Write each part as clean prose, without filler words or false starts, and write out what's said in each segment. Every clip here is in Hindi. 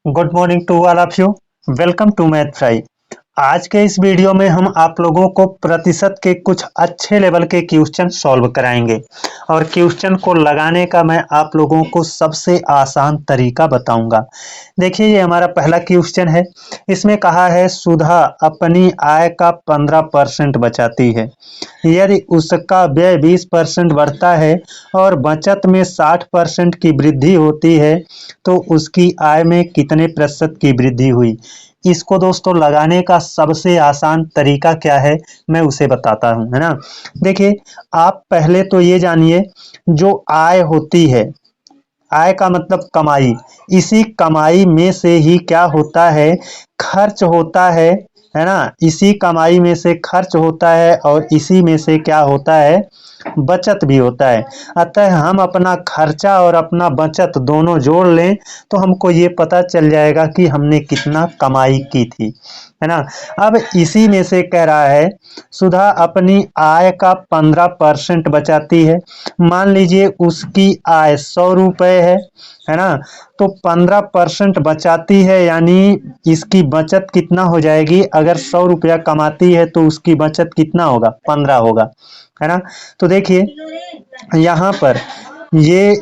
Good morning to all of you. Welcome to Math Fry. आज के इस वीडियो में हम आप लोगों को प्रतिशत के कुछ अच्छे लेवल के क्वेश्चन सॉल्व कराएंगे और क्वेश्चन को लगाने का मैं आप लोगों को सबसे आसान तरीका बताऊंगा। देखिए, ये हमारा पहला क्वेश्चन है। इसमें कहा है सुधा अपनी आय का 15% बचाती है। यदि उसका व्यय 20% बढ़ता है और बचत में 60% की वृद्धि होती है तो उसकी आय में कितने प्रतिशत की वृद्धि हुई। इसको दोस्तों लगाने का सबसे आसान तरीका क्या है, मैं उसे बताता हूं, है ना। देखिए, आप पहले तो ये जानिए, जो आय होती है, आय का मतलब कमाई, इसी कमाई में से ही क्या होता है, खर्च होता है ना। इसी कमाई में से खर्च होता है और इसी में से क्या होता है, बचत भी होता है। अतः हम अपना खर्चा और अपना बचत दोनों जोड़ लें तो हमको ये पता चल जाएगा कि हमने कितना कमाई की थी, है ना। अब इसी में से कह रहा है सुधा अपनी आय का 15% बचाती है। मान लीजिए उसकी आय 100 रुपये है ना। तो 15% बचाती है, यानी इसकी बचत कितना हो जाएगी। अगर 100 रुपया कमाती है तो उसकी बचत कितना होगा, 15 होगा, है ना। तो देखिए यहाँ पर ये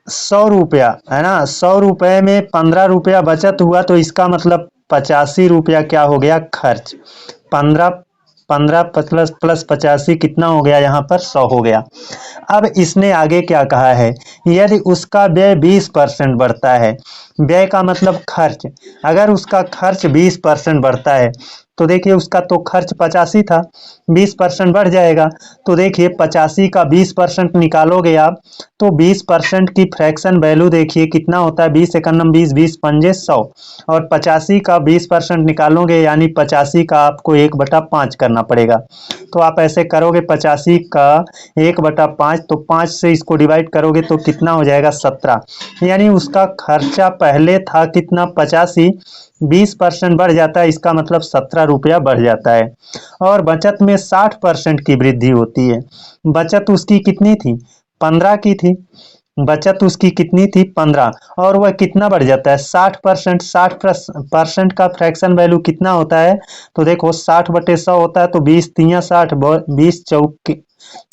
100 रुपया है ना, 100 रुपये में 15 रुपया बचत हुआ तो इसका मतलब 85 रुपया क्या हो गया, खर्च। 15 15 प्लस प्लस 85 कितना हो गया, यहाँ पर 100 हो गया। अब इसने आगे क्या कहा है, यदि उसका व्यय 20% बढ़ता है। व्यय का मतलब खर्च। अगर उसका खर्च 20% बढ़ता है तो देखिए उसका तो खर्च 85 था, 20% बढ़ जाएगा। तो देखिए 85 का 20% निकालोगे आप तो 20% की फ्रैक्शन वैल्यू देखिए कितना होता है, 20 एकम 20, 20 पंजे 100। और 85 का 20% निकालोगे यानी 85 का आपको 1/5 करना पड़ेगा। तो आप ऐसे करोगे, 85 का 1/5, तो 5 से इसको डिवाइड करोगे तो कितना हो जाएगा, 17। यानी उसका खर्चा पहले था कितना, 85, 20% बढ़ जाता है, इसका मतलब 17 रुपया बढ़ जाता है। और बचत में 60% की वृद्धि होती है। बचत उसकी कितनी थी, 15 की थी। बचत उसकी कितनी थी, 15, और वह कितना बढ़ जाता है, 60%। 60% का फ्रैक्शन वैल्यू कितना होता है, तो देखो 60/100 होता है, तो 20 तिया 60, 20 चौके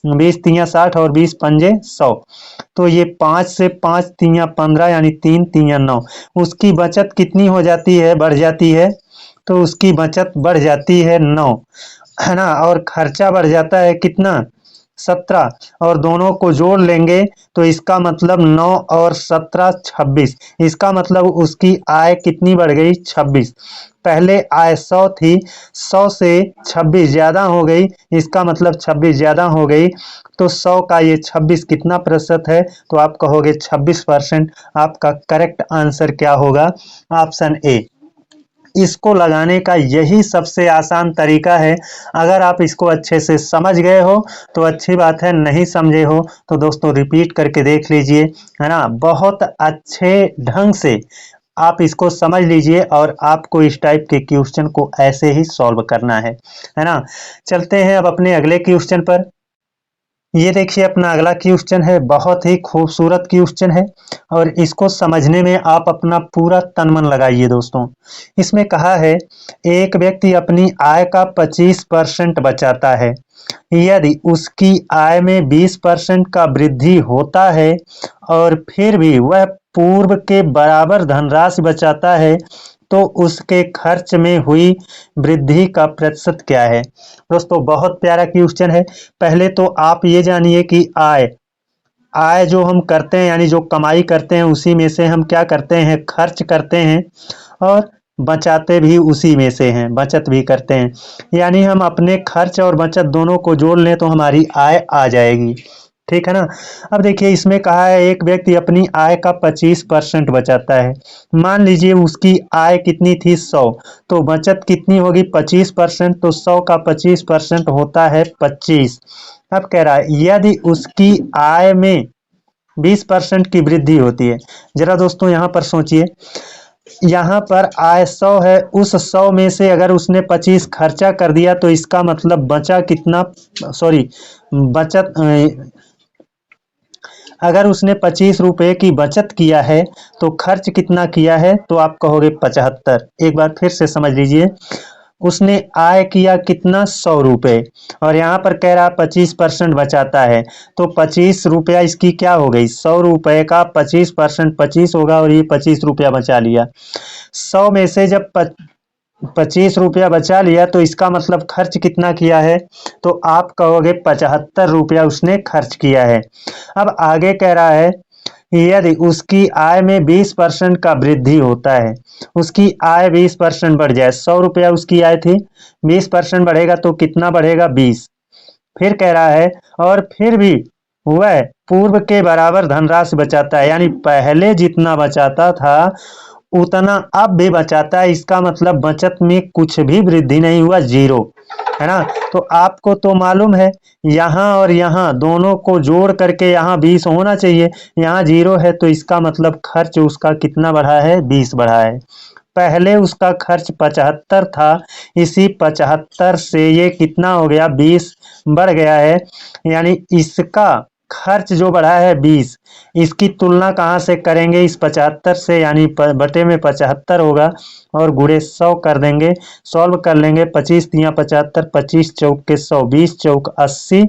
20 तिया 60 और 20 पंजे 100। तो ये 5 से 5 तिया 15 यानी 3 तिया 9। उसकी बचत कितनी हो जाती है, बढ़ जाती है। तो उसकी बचत बढ़ जाती है 9, है ना। और खर्चा बढ़ जाता है कितना, 17। और दोनों को जोड़ लेंगे तो इसका मतलब 9 और 17 26। इसका मतलब उसकी आय कितनी बढ़ गई, 26। पहले आय 100 थी, 100 से 26 ज्यादा हो गई, इसका मतलब 26 ज्यादा हो गई। तो 100 का ये 26 कितना प्रतिशत है, तो आप कहोगे 26%। आपका करेक्ट आंसर क्या होगा, ऑप्शन ए। इसको लगाने का यही सबसे आसान तरीका है। अगर आप इसको अच्छे से समझ गए हो तो अच्छी बात है, नहीं समझे हो तो दोस्तों रिपीट करके देख लीजिए, है ना। बहुत अच्छे ढंग से आप इसको समझ लीजिए और आपको इस टाइप के क्वेश्चन को ऐसे ही सॉल्व करना है ना। चलते हैं अब अपने अगले क्वेश्चन पर। ये देखिए अपना अगला क्वेश्चन है, बहुत ही खूबसूरत क्वेश्चन है और इसको समझने में आप अपना पूरा तन मन लगाइए दोस्तों। इसमें कहा है एक व्यक्ति अपनी आय का 25% बचाता है। यदि उसकी आय में 20% का वृद्धि होता है और फिर भी वह पूर्व के बराबर धनराशि बचाता है तो उसके खर्च में हुई वृद्धि का प्रतिशत क्या है। दोस्तों बहुत प्यारा क्वेश्चन है। पहले तो आप ये जानिए कि आय आय जो हम करते हैं यानी जो कमाई करते हैं उसी में से हम क्या करते हैं, खर्च करते हैं और बचाते भी उसी में से हैं, बचत भी करते हैं। यानी हम अपने खर्च और बचत दोनों को जोड़ लें तो हमारी आय आ जाएगी, ठीक है ना। अब देखिए इसमें कहा है एक व्यक्ति अपनी आय का 25% बचाता है। मान लीजिए उसकी आय कितनी थी, 100। तो बचत कितनी होगी, 25%। तो 100 का 25% होता है 25। अब कह रहा है यदि उसकी आय में 20% की वृद्धि होती है। जरा दोस्तों यहाँ पर सोचिए, यहाँ पर आय 100 है, उस 100 में से अगर उसने 25 खर्चा कर दिया तो इसका मतलब बचा कितना, सॉरी, बचत अगर उसने 25 रुपए की बचत किया है तो खर्च कितना किया है, तो आप कहोगे 75। एक बार फिर से समझ लीजिए, उसने आय किया कितना, 100 रुपए, और यहाँ पर कह रहा 25% बचाता है, तो 25 रुपया इसकी क्या हो गई, 100 रुपए का 25%, 25 होगा, और ये 25 रुपया बचा लिया। 100 में से जब 25 रुपया बचा लिया तो इसका मतलब खर्च कितना किया है, तो आप कहोगे 75 रुपया उसने खर्च किया है। अब आगे कह रहा है, यदि उसकी आय में 20% का वृद्धि होता है, उसकी आय 20% बढ़ जाए, 100 रुपया उसकी आय थी, 20% बढ़ेगा तो कितना बढ़ेगा, 20। फिर कह रहा है, और फिर भी वह पूर्व के बराबर धनराशि बचाता है, यानी पहले जितना बचाता था उतना अब भी बचाता है। इसका मतलब बचत में कुछ भी वृद्धि नहीं हुआ, जीरो, है ना। तो आपको तो मालूम है, यहाँ और यहाँ दोनों को जोड़ करके यहाँ 20 होना चाहिए, यहाँ जीरो है, तो इसका मतलब खर्च उसका कितना बढ़ा है, 20 बढ़ा है। पहले उसका खर्च 75 था, इसी 75 से ये कितना हो गया, 20 बढ़ गया है, यानी इसका खर्च जो बढ़ा है 20, इसकी तुलना कहाँ से करेंगे, इस 75 से, यानी बटे में 75 होगा और गुणे 100 कर देंगे, सॉल्व कर लेंगे, 25 तिया 75, 25 चौक के 100, 20 चौक 80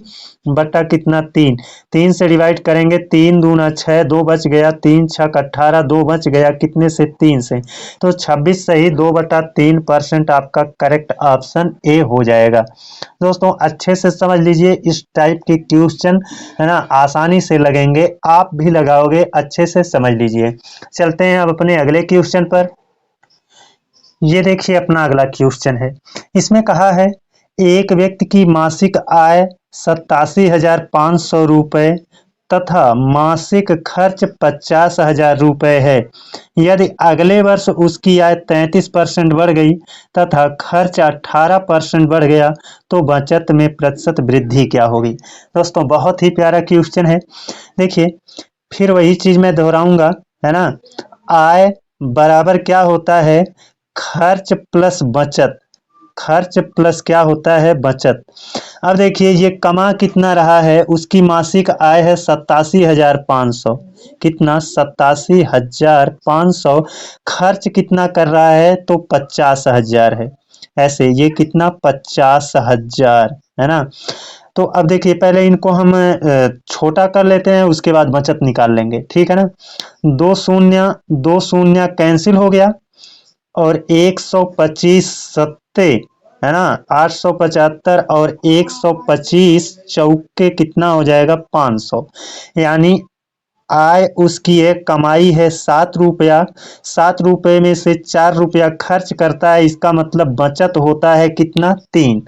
बटा कितना, 3, 3 से डिवाइड करेंगे, 3 दूना 6, 2 बच गया, 3 छक 18, 2 बच गया, कितने से, 3 से, तो 26 सही 2/3% आपका करेक्ट ऑप्शन ए हो जाएगा। दोस्तों अच्छे से समझ लीजिए, इस टाइप के क्वेश्चन है ना आसानी से लगेंगे, आप भी लगाओगे, अच्छे से समझ लीजिए। चलते हैं अब अपने अगले क्वेश्चन पर। ये देखिए अपना अगला क्वेश्चन है, इसमें कहा है एक व्यक्ति की मासिक आय 87,500 रुपए तथा मासिक खर्च 50,000 रुपए है। यदि अगले वर्ष उसकी आय 33% बढ़ गई तथा खर्च 18% बढ़ गया तो बचत में प्रतिशत वृद्धि क्या होगी। दोस्तों बहुत ही प्यारा क्वेश्चन है। देखिए फिर वही चीज मैं दोहराऊंगा, है ना। आय बराबर क्या होता है, खर्च प्लस बचत, खर्च प्लस क्या होता है, बचत। अब देखिए ये कमा कितना रहा है, उसकी मासिक आय है 87,500, कितना, 87,500, खर्च कितना कर रहा है, तो 50,000 है, ऐसे ये कितना, 50,000, है ना। तो अब देखिए पहले इनको हम छोटा कर लेते हैं, उसके बाद बचत निकाल लेंगे, ठीक है ना। दो शून्य कैंसिल हो गया, और 125 सत्ते, है ना, 875, और 125 चौके कितना हो जाएगा, 500, यानी आय उसकी है, कमाई है 7 रुपया, 7 रुपये में से 4 रुपया खर्च करता है, इसका मतलब बचत होता है कितना, 3,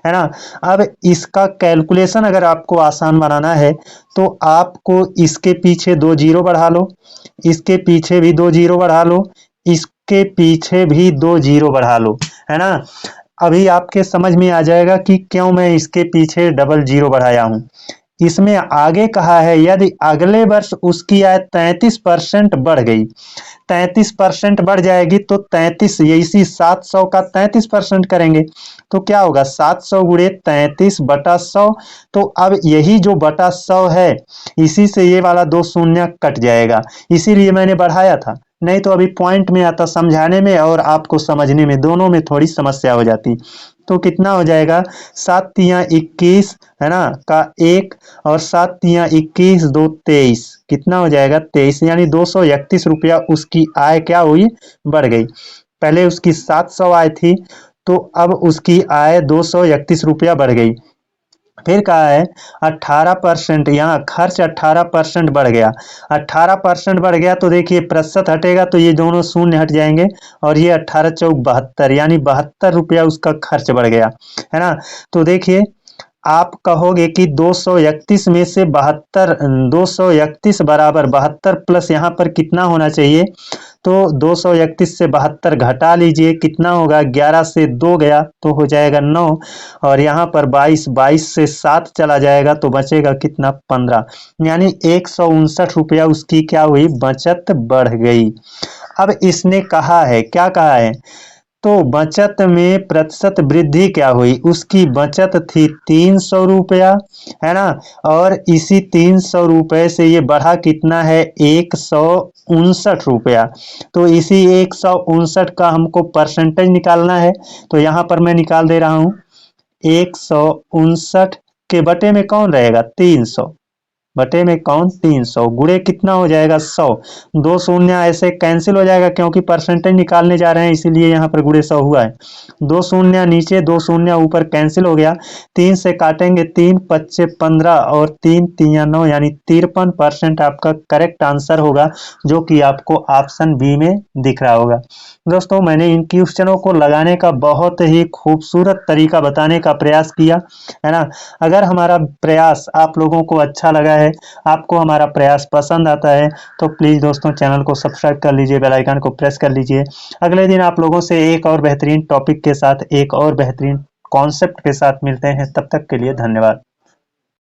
है ना। अब इसका कैलकुलेशन अगर आपको आसान बनाना है तो आपको इसके पीछे 2 जीरो बढ़ा लो, इसके पीछे भी 2 जीरो बढ़ा लो, इसके पीछे भी 2 जीरो बढ़ा लो, है ना। अभी आपके समझ में आ जाएगा कि क्यों मैं इसके पीछे डबल जीरो बढ़ाया हूं। इसमें आगे कहा है यदि अगले वर्ष उसकी आय 33% बढ़ गई, 33% बढ़ जाएगी तो 33, ये इसी 700 का 33% करेंगे तो क्या होगा, 700 गुणे 33 बटा 100। तो अब यही जो बटा 100 है, इसी से ये वाला 2 शून्य कट जाएगा, इसीलिए मैंने बढ़ाया था, नहीं तो अभी पॉइंट में आता समझाने में और आपको समझने में, दोनों में थोड़ी समस्या हो जाती। तो कितना हो जाएगा, 7 तिया 21, है ना, का 1, और 7 तिया 21, 2 23, कितना हो जाएगा, 23, यानी 231 रुपया उसकी आय क्या हुई, बढ़ गई। पहले उसकी 700 आय थी, तो अब उसकी आय 231 रुपया बढ़ गई। फिर कहा है 18%, यहाँ खर्च 18% बढ़ गया, 18% बढ़ गया तो देखिए प्रतिशत हटेगा तो ये दोनों शून्य हट जाएंगे, और ये 18 चौक 72, यानी 72 रुपया उसका खर्च बढ़ गया, है ना। तो देखिए आप कहोगे कि 231 में से 72, 231 बराबर 72 प्लस यहाँ पर कितना होना चाहिए, तो 231 से 72 घटा लीजिए, कितना होगा, 11 से 2 गया तो हो जाएगा 9, और यहाँ पर 22, 22 से 7 चला जाएगा तो बचेगा कितना, 15, यानी 159 रुपया उसकी क्या हुई, बचत बढ़ गई। अब इसने कहा है, क्या कहा है, तो बचत में प्रतिशत वृद्धि क्या हुई, उसकी बचत थी 300 रुपया, है ना। और इसी 300 रुपये से ये बढ़ा कितना है, 159 रुपया। तो इसी 159 का हमको परसेंटेज निकालना है। तो यहाँ पर मैं निकाल दे रहा हूँ, 159 के बटे में कौन रहेगा, 300, बटे में कौन, 300, गुणे कितना हो जाएगा, 100। दो शून्य ऐसे कैंसिल हो जाएगा क्योंकि परसेंटेज निकालने जा रहे हैं, इसीलिए यहाँ पर गुणे 100 हुआ है। दो शून्य नीचे, दो शून्य ऊपर कैंसिल हो गया। 3 से काटेंगे, 3 पच्चे 15 और 3 तिया 9, यानी 53% आपका करेक्ट आंसर होगा, जो कि आपको ऑप्शन बी में दिख रहा होगा। दोस्तों, मैंने इन क्वेश्चनों को लगाने का बहुत ही खूबसूरत तरीका बताने का प्रयास किया, है ना। अगर हमारा प्रयास आप लोगों को अच्छा लगा है, आपको हमारा प्रयास पसंद आता है, तो प्लीज़ दोस्तों चैनल को सब्सक्राइब कर लीजिए, बेल आइकन को प्रेस कर लीजिए। अगले दिन आप लोगों से एक और बेहतरीन टॉपिक के साथ, एक और बेहतरीन कॉन्सेप्ट के साथ मिलते हैं। तब तक के लिए धन्यवाद।